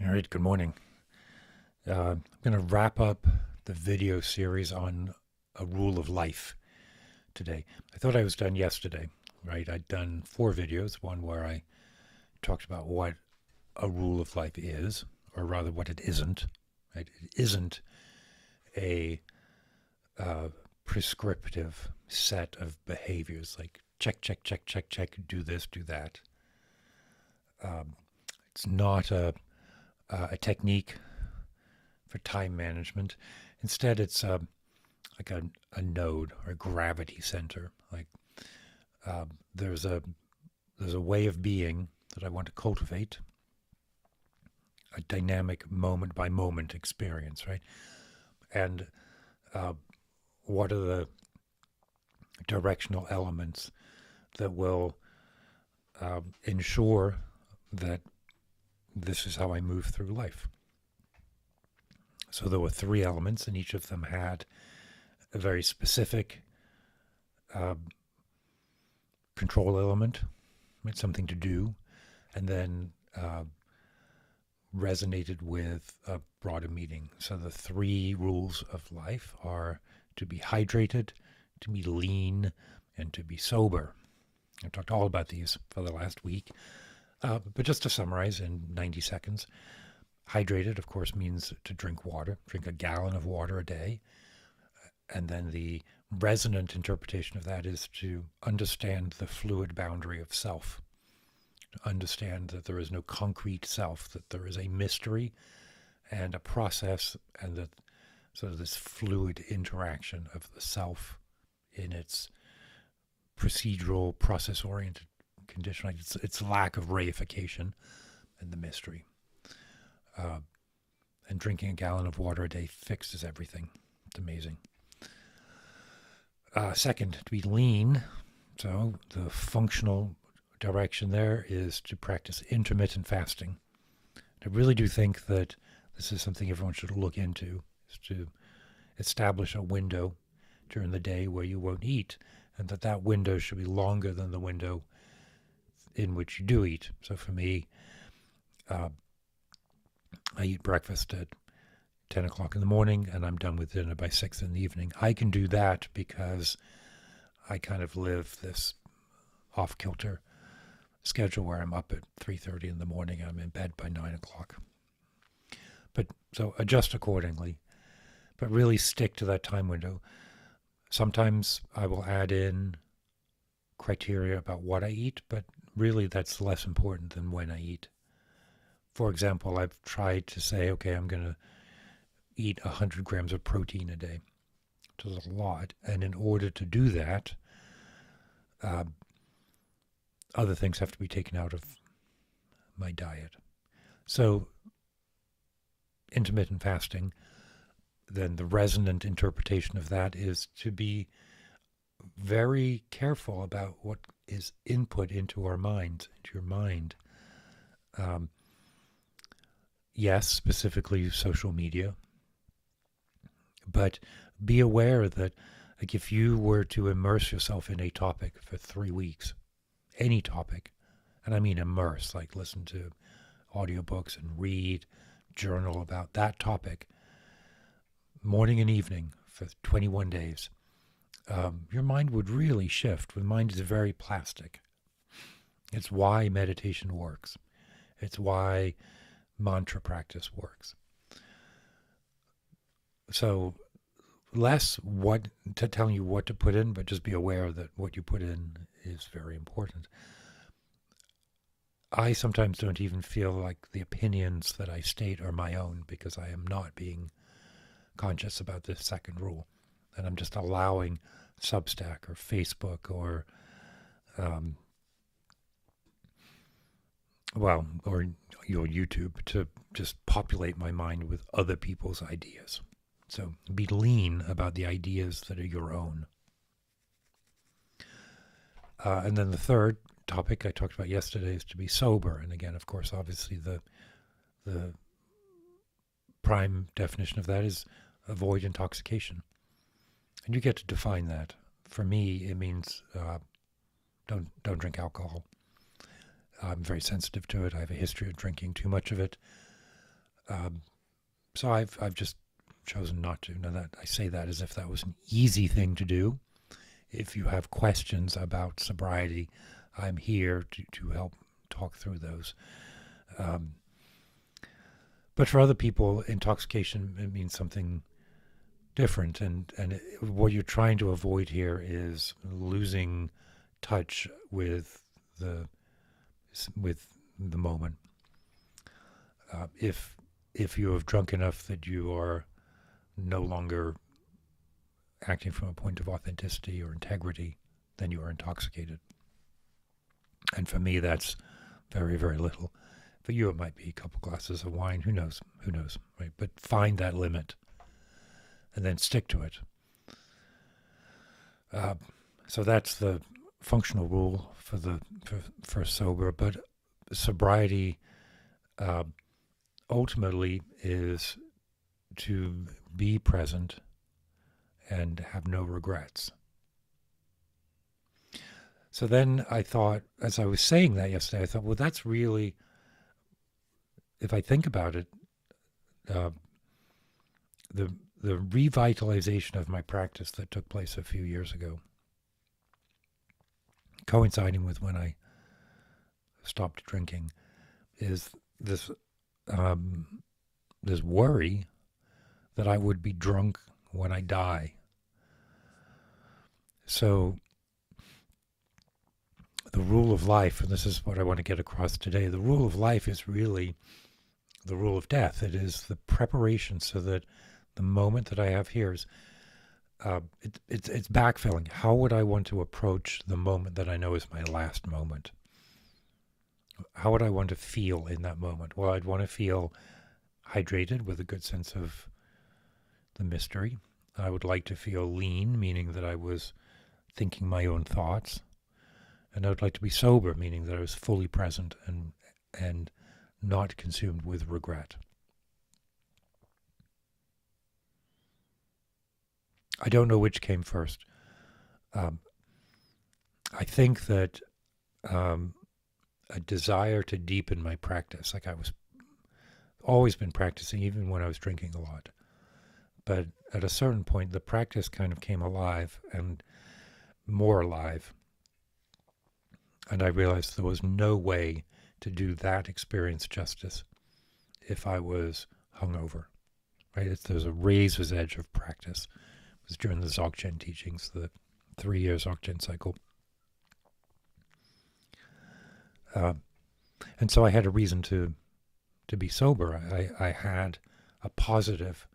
All right, good morning. I'm going to wrap up the video series on a rule of life today. I thought I was done yesterday, right? I'd done 4 videos, one where I talked about what a rule of life is, or rather what it isn't. Right? It isn't a uh, prescriptive set of behaviors like check, check, check, check, check, do this, do that. It's not a technique for time management. Instead, it's like a node or a gravity center. Like there's a there's a way of being that I want to cultivate, a dynamic moment by moment experience, right? And what are the directional elements that will ensure that this is how I move through life? So there were 3 elements, and each of them had a very specific uh, control element, right, something to do, and then resonated with a broader meaning. So the 3 rules of life are to be hydrated, to be lean, and to be sober. I've talked all about these for the last week, but just to summarize in 90 seconds, hydrated, of course, means to drink water, drink a gallon of water a day. And then the resonant interpretation of that is to understand the fluid boundary of self, to understand that there is no concrete self, that there is a mystery and a process, and that sort of this fluid interaction of the self in its procedural, process-oriented condition, like its lack of reification and the mystery. And drinking a gallon of water a day fixes everything. It's amazing. Second, to be lean. So the functional direction there is to practice intermittent fasting. I really do think that this is something everyone should look into, is to establish a window during the day where you won't eat, and that window should be longer than the window in which you do eat. So for me, I eat breakfast at 10 o'clock in the morning and I'm done with dinner by 6 in the evening. I can do that because I kind of live this off-kilter schedule where I'm up at 3:30 in the morning and I'm in bed by 9 o'clock. But so adjust accordingly, but really stick to that time window. Sometimes I will add in criteria about what I eat, but really that's less important than when I eat. For example, I've tried to say, okay, I'm going to eat 100 grams of protein a day, which is a lot. And in order to do that, other things have to be taken out of my diet. So intermittent fasting, then the resonant interpretation of that is to be very careful about what is input into our minds, into your mind. Yes, specifically social media, but be aware that, like, if you were to immerse yourself in a topic for 3 weeks, any topic, and I mean immerse, like listen to audiobooks and read, journal about that topic, morning and evening for 21 days, your mind would really shift. The mind is very plastic. It's why meditation works. It's why mantra practice works. So less what to telling you what to put in, but just be aware that what you put in is very important. I sometimes don't even feel like the opinions that I state are my own because I am not being conscious about this second rule. And I'm just allowing Substack or Facebook or or your YouTube to just populate my mind with other people's ideas. So be lean about the ideas that are your own. And then the third topic I talked about yesterday is to be sober. And again, of course, obviously the prime definition of that is avoid intoxication. And you get to define that. For me, it means don't drink alcohol. I'm very sensitive to it. I have a history of drinking too much of it. So I've just chosen not to. Now that I say that as if that was an easy thing to do. If you have questions about sobriety, I'm here to help talk through those. But for other people, intoxication, it means something different. And what you're trying to avoid here is losing touch with the moment. If you have drunk enough that you are no longer acting from a point of authenticity or integrity, then you are intoxicated. And for me, that's very, very little. For you, it might be a couple glasses of wine. Who knows? Who knows? Right? But find that limit, and then stick to it. So that's the functional rule for sober. But sobriety ultimately is to be present and have no regrets. So then I thought, as I was saying that yesterday, I thought, well, that's really, if I think about it, the revitalization of my practice that took place a few years ago, coinciding with when I stopped drinking, is this this worry that I would be drunk when I die. So the rule of life, and this is what I want to get across today, the rule of life is really the rule of death. It is the preparation so that the moment that I have here is, it's backfilling. How would I want to approach the moment that I know is my last moment? How would I want to feel in that moment? Well, I'd want to feel hydrated with a good sense of the mystery. I would like to feel lean, meaning that I was thinking my own thoughts. And I would like to be sober, meaning that I was fully present and not consumed with regret. I don't know which came first. I think that a desire to deepen my practice, like I was always been practicing, even when I was drinking a lot. But at a certain point, the practice kind of came alive and more alive. And I realized there was no way to do that experience justice if I was hungover. Right? There's a razor's edge of practice. It was during the Dzogchen teachings, the 3-year Dzogchen cycle. And so I had a reason to be sober. I had a positive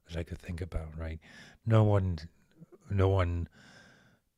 that I could think about, right? No one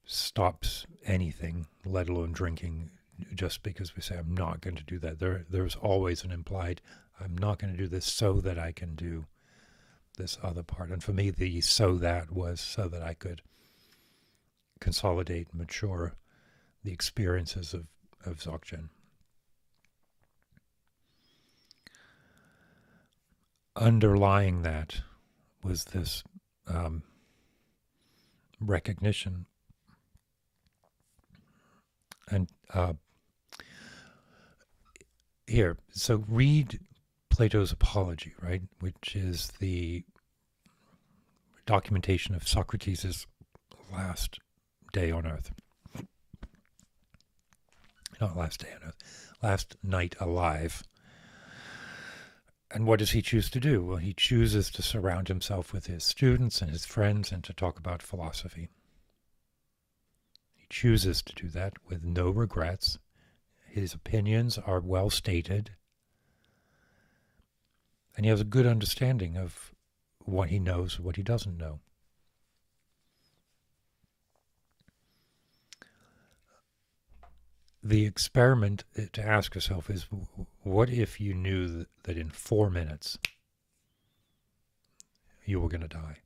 stops anything, let alone drinking, just because we say, I'm not going to do that. There's always an implied, I'm not going to do this so that I can do this other part. And for me, the so that was so that I could consolidate, mature the experiences of Dzogchen. Underlying that was this recognition. And here, so read Plato's Apology, right, which is the documentation of Socrates' last day on earth. Not last day on earth, last night alive. And what does he choose to do? Well, he chooses to surround himself with his students and his friends and to talk about philosophy. He chooses to do that with no regrets. His opinions are well stated. And he has a good understanding of what he knows and what he doesn't know. The experiment to ask yourself is, what if you knew that in 4 minutes you were going to die?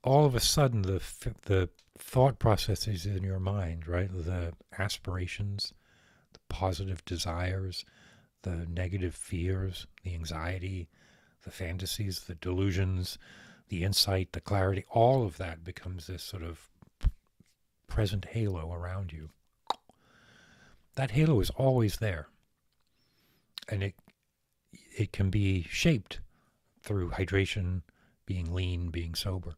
All of a sudden, the thought processes in your mind, right? The aspirations, the positive desires, the negative fears, the anxiety, the fantasies, the delusions, the insight, the clarity, all of that becomes this sort of present halo around you. That halo is always there. And it can be shaped through hydration, being lean, being sober.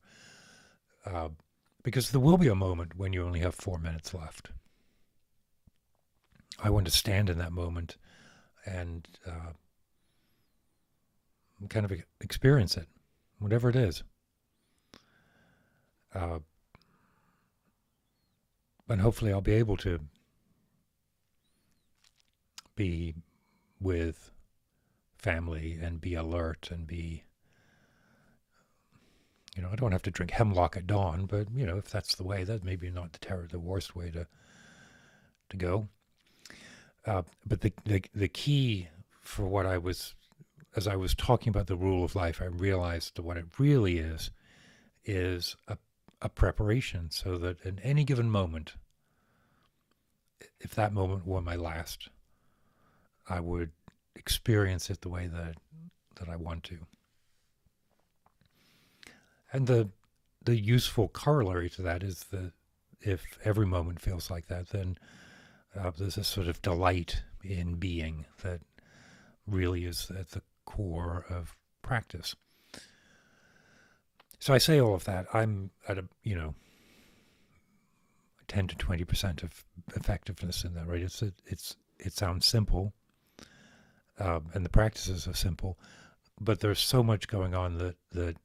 Because there will be a moment when you only have 4 minutes left. I want to stand in that moment and kind of experience it, whatever it is. And hopefully I'll be able to be with family and be alert and be, I don't have to drink hemlock at dawn, but, if that's the way, that maybe not the worst way to go. But the key for what as I was talking about the rule of life, I realized that what it really is a preparation, so that in any given moment, if that moment were my last, I would experience it the way that I want to. And the useful corollary to that is that if every moment feels like that, then there's a sort of delight in being that really is at the core of practice. So I say all of that. I'm at 10 to 20% of effectiveness in that, right? It sounds simple, and the practices are simple, but there's so much going on that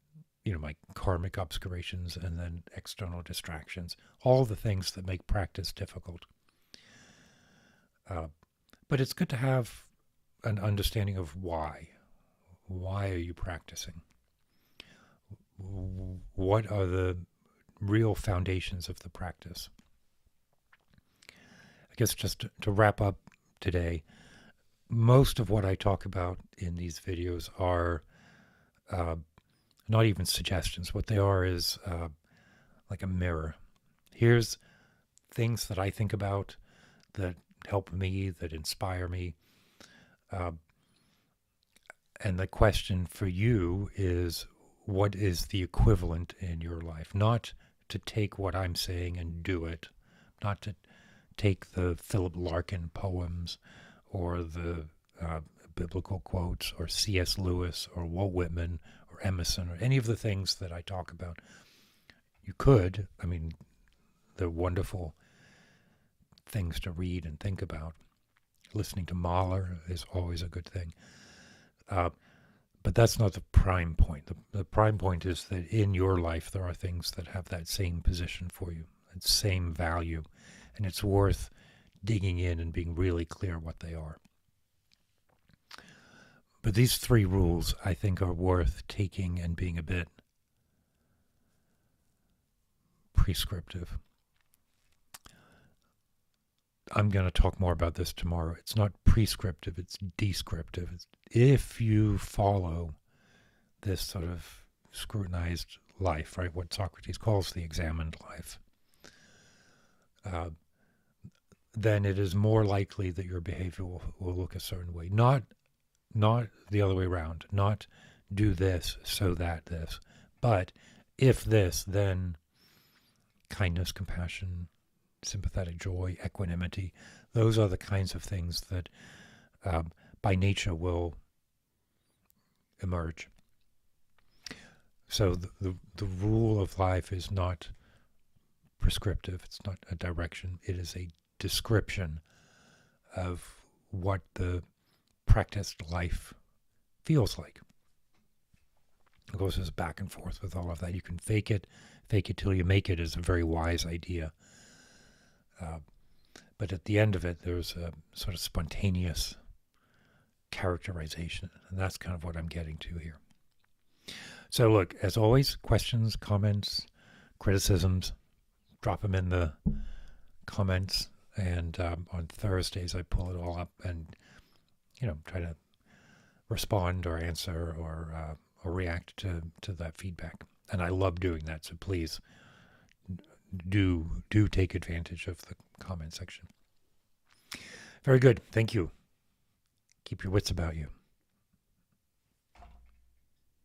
my karmic obscurations and then external distractions, all the things that make practice difficult. But it's good to have an understanding of why. Why are you practicing? What are the real foundations of the practice? I guess just to wrap up today, most of what I talk about in these videos are not even suggestions. What they are is like a mirror. Here's things that I think about that help me, that inspire me. And the question for you is, what is the equivalent in your life? Not to take what I'm saying and do it, not to take the Philip Larkin poems or the biblical quotes or C.S. Lewis or Walt Whitman or Emerson or any of the things that I talk about. You could, they're wonderful things to read and think about. Listening to Mahler is always a good thing. But that's not the prime point. The prime point is that in your life there are things that have that same position for you, that same value, and it's worth digging in and being really clear what they are. But these 3 rules, I think, are worth taking and being a bit prescriptive. I'm going to talk more about this tomorrow. It's not prescriptive, it's descriptive. If you follow this sort of scrutinized life, right, what Socrates calls the examined life, then it is more likely that your behavior will look a certain way. Not the other way around. Not do this so that this. But if this, then kindness, compassion, sympathetic joy, equanimity. Those are the kinds of things that by nature will emerge. So the rule of life is not prescriptive. It's not a direction. It is a description of what the practiced life feels like. It goes as back and forth with all of that. You can fake it till you make it is a very wise idea. But at the end of it, there's a sort of spontaneous characterization, and that's kind of what I'm getting to here. So look, as always, questions, comments, criticisms, drop them in the comments, and on Thursdays I pull it all up and try to respond or answer or react to that feedback. And I love doing that, so please do take advantage of the comment section. Very good. Thank you. Keep your wits about you.